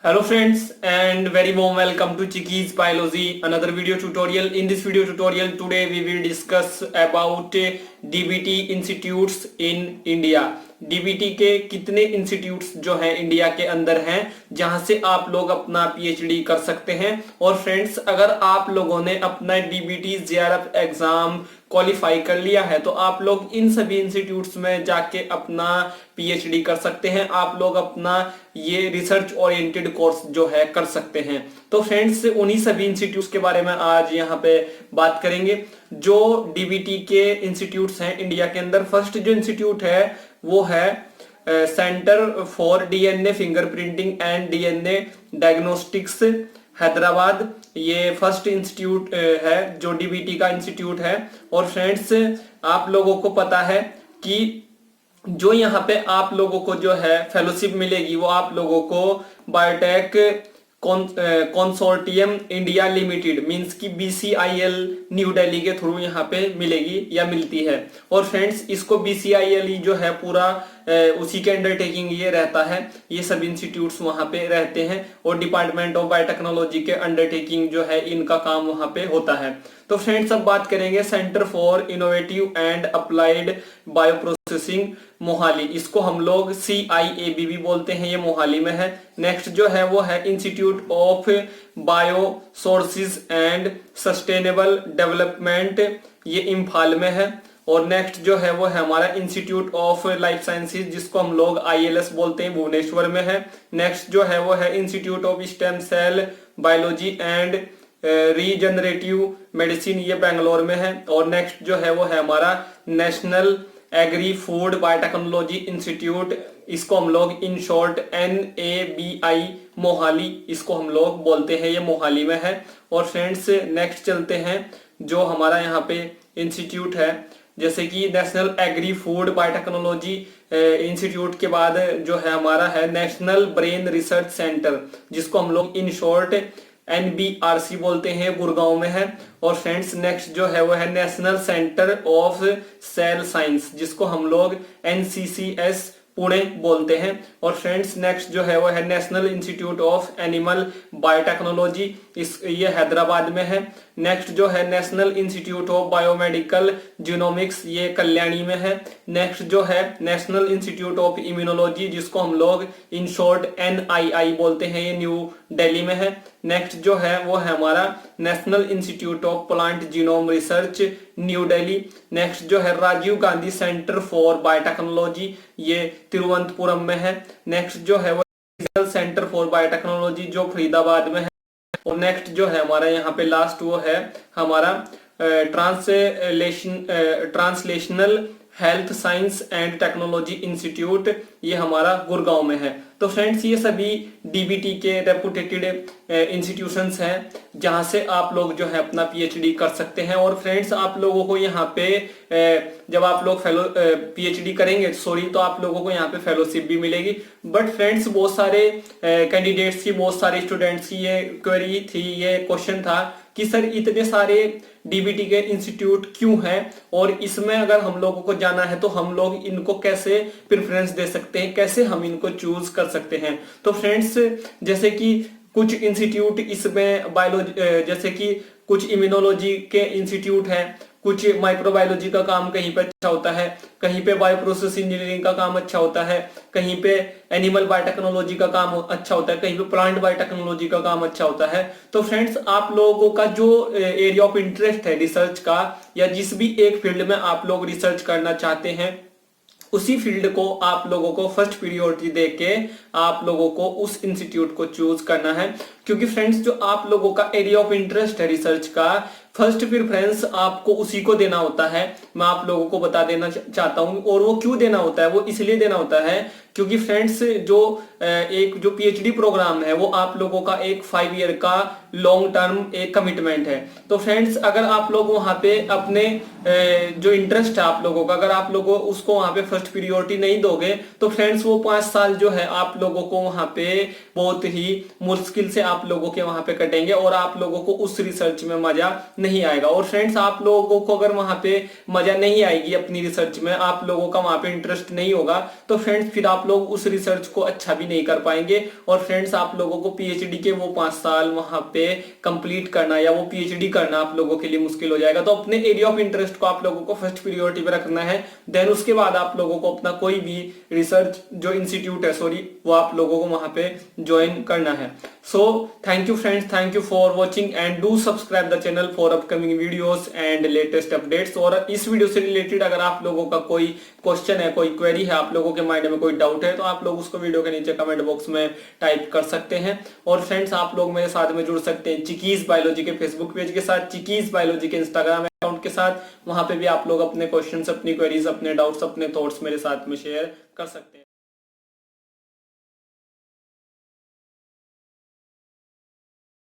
Hello friends and very warm welcome to Chiki's Biology, another video tutorial. In this video tutorial today we will discuss about DBT institutes in India. DBT के कितने institutes जो हैं India के अंदर हैं जहां से आप लोग अपना पीएचडी कर सकते हैं। और फ्रेंड्स, अगर आप लोगों ने अपना DBT JRF एग्जाम क्वालिफाई कर लिया है तो आप लोग इन सभी इंस्टीट्यूट्स में जाके अपना पीएचडी कर सकते हैं। आप लोग अपना ये रिसर्च ओरिएंटेड कोर्स जो है कर सकते हैं। तो फ्रेंड्स, उन्हीं सभी इंस्टीट्यूट्स के बारे में आज यहाँ पे बात करेंगे जो डीबीटी के इंस्टीट्यूट्स हैं इंडिया के अंदर। फर्स्ट जो इंस्टीट्यूट है वो है centre for DNA fingerprinting and DNA diagnostics, Hyderabad. ये फर्स्ट इंस्टीट्यूट है जो डीबीटी का इंस्टीट्यूट है। और फ्रेंड्स, आप लोगों को पता है कि जो यहाँ पे आप लोगों को जो है फेलोशिप मिलेगी वो आप लोगों को biotech consortium India limited means की BCIL न्यू दिल्ली के थ्रू यहाँ पे मिलेगी या मिलती है। और फ्रेंड्स, इसको BCIL जो है पूरा उसी के अंडरटेकिंग ये रहता है। ये सब इंस्टीट्यूट्स वहां पे रहते हैं और डिपार्टमेंट ऑफ बायोटेक्नोलॉजी के अंडरटेकिंग जो है इनका काम वहां पे होता है। तो फ्रेंड्स, अब बात करेंगे Centre for Innovative and Applied Bioprocessing Mohali. इसको हम लोग CIAB भी बोलते हैं, ये मोहाली में है। नेक्स्ट जो है वो है institute of bio sources and sustainable development, ये इम्फाल में है। और नेक्स्ट जो है वो है हमारा इंस्टीट्यूट ऑफ लाइफ साइंसेज जिसको हम लोग ILS बोलते हैं, भुवनेश्वर में है। नेक्स्ट जो है वो है institute of stem cell biology and regenerative medicine, ये बेंगलोर में है। और नेक्स्ट जो है वो है हमारा national agri food biotechnology institute, इसको हम लोग इन शॉर्ट NABI मोहाली इसको हम लोग बोलते हैं, ये मोहाली में है। और फ्रेंड्स, नेक्स्ट चलते हैं जो हमारा यहाँ पे इंस्टीट्यूट है जैसे कि national agri food biotechnology institute के बाद जो है हमारा है नेशनल ब्रेन रिसर्च सेंटर जिसको हम लोग इन शॉर्ट NBRC बोलते हैं, गुड़गांव में है। और फ्रेंड्स, नेक्स्ट जो है वो है national centre of cell science जिसको हम लोग NCCS पुणे बोलते हैं। और फ्रेंड्स, नेक्स्ट जो है वो है national institute of animal biotechnology, ये हैदराबाद में है। नेक्स्ट जो है national institute of biomedical genomics, ये कल्याणी में है। नेक्स्ट जो है नेशनल इंस्टीट्यूट ऑफ इम्यूनोलॉजी जिसको हम लोग इन शॉर्ट NII बोलते हैं, ये न्यू दिल्ली में है। नेक्स्ट जो है वो है हमारा national institute of plant genome research, New Delhi. Next जो है Rajiv Gandhi centre for biotechnology, ये तिरुवनंतपुरम में है। नेक्स्ट जो है वो रीजनल सेंटर फॉर बायोटेक्नोलॉजी जो फरीदाबाद में है। और नेक्स्ट जो है हमारा यहाँ पे लास्ट वो है हमारा translational health science and technology institute, ये हमारा गुड़गांव में है। तो फ्रेंड्स, ये सभी डीबीटी के रेपुटेटेड इंस्टीट्यूशंस हैं जहां से आप लोग जो है अपना पीएचडी कर सकते हैं। और फ्रेंड्स, आप लोगों को यहाँ पे जब आप लोग पीएचडी करेंगे तो आप लोगों को यहाँ पे फेलोशिप भी मिलेगी। बट फ्रेंड्स, बहुत सारे कैंडिडेट्स की, बहुत सारे स्टूडेंट्स की ये क्वेरी थी, ये क्वेश्चन था कि सर इतने सारे डीबीटी के इंस्टीट्यूट क्यों हैं और इसमें अगर हम लोगों को जाना है तो हम लोग इनको कैसे प्रेफरेंस दे सकते हैं, कैसे हम इनको चूज कर सकते हैं। तो फ्रेंड्स, जैसे कि कुछ इंस्टीट्यूट इसमें बायोलॉजी, जैसे कि कुछ इम्यूनोलॉजी के इंस्टीट्यूट हैं, कुछ माइक्रोबायोलॉजी का काम कहीं पे अच्छा होता है, कहीं पे बायोप्रोसेस इंजीनियरिंग का काम अच्छा होता है, कहीं पे एनिमल बायोटेक्नोलॉजी का काम अच्छा होता है, कहीं पे प्लांट बायोटेक्नोलॉजी का काम अच्छा होता है। तो फ्रेंड्स, आप लोगों का जो एरिया ऑफ इंटरेस्ट है रिसर्च का, या जिस भी एक फील्ड में आप लोग रिसर्च करना चाहते हैं, उसी फील्ड को आप लोगों को फर्स्ट प्रियोरिटी देके आप लोगों को उस इंस्टीट्यूट को चूज करना है। क्योंकि फ्रेंड्स, जो आप लोगों का एरिया ऑफ इंटरेस्ट है रिसर्च का, फर्स्ट प्रेफरेंस आपको उसी को देना होता है। मैं आप लोगों को बता देना चाहता हूं। और वो क्यों देना होता है, वो इसलिए देना होता है क्योंकि फ्रेंड्स, जो पीएचडी प्रोग्राम है वो आप लोगों का एक 5 ईयर का लॉन्ग टर्म एक कमिटमेंट है। तो फ्रेंड्स, अगर आप लोग वहां पे अपने जो इंटरेस्ट है आप लोगों का, अगर आप लोगों उसको वहां पे फर्स्ट प्रियोरिटी नहीं दोगे तो फ्रेंड्स वो 5 साल जो है आप लोगों को वहां पे बहुत ही मुश्किल से आप लोगों के वहां पे कटेंगे और आप लोगों को उस रिसर्च में मजा नहीं आएगा। और फ्रेंड्स आप लोगों को अगर वहां पे मजा नहीं आएगी अपनी रिसर्च में, आप लोगों का वहां पे इंटरेस्ट नहीं होगा, तो फ्रेंड्स फिर आप लोग उस रिसर्च को अच्छा भी नहीं कर पाएंगे। और फ्रेंड्स आप लोगों को पीएचडी के वो 5 साल वहां पे कंप्लीट करना या वो पीएचडी करना आप लोगों के लिए मुश्किल हो जाएगा। तो अपने एरिया ऑफ इंटरेस्ट को आप लोगों को फर्स्ट प्रियोरिटी पे रखना है, देन उसके बाद आप लोगों को अपना कोई भी रिसर्च जो इंस्टीट्यूट है वो आप लोगों को वहां पे ज्वाइन करना है। So thank you friends, thank you for watching and do subscribe the channel for upcoming videos and latest updates. और इस वीडियो से रिलेटेड अगर आप लोगों का कोई क्वेश्चन है, कोई क्वेरी है, आप लोगों के माइंड में कोई डाउट है, तो आप लोग उसको वीडियो के नीचे कमेंट बॉक्स में टाइप कर सकते हैं। और फ्रेंड्स आप लोग मेरे साथ में जुड़ सकते हैं चिकीज बायोलॉजी के फेसबुक पेज के साथ, चिकीज बायोलॉजी के इंस्टाग्राम अकाउंट के साथ। वहां पे भी आप लोग अपने क्वेश्चंस, अपनी क्वेरीज, अपने डाउट्स, अपने थॉट्स मेरे साथ में शेयर कर सकते हैं।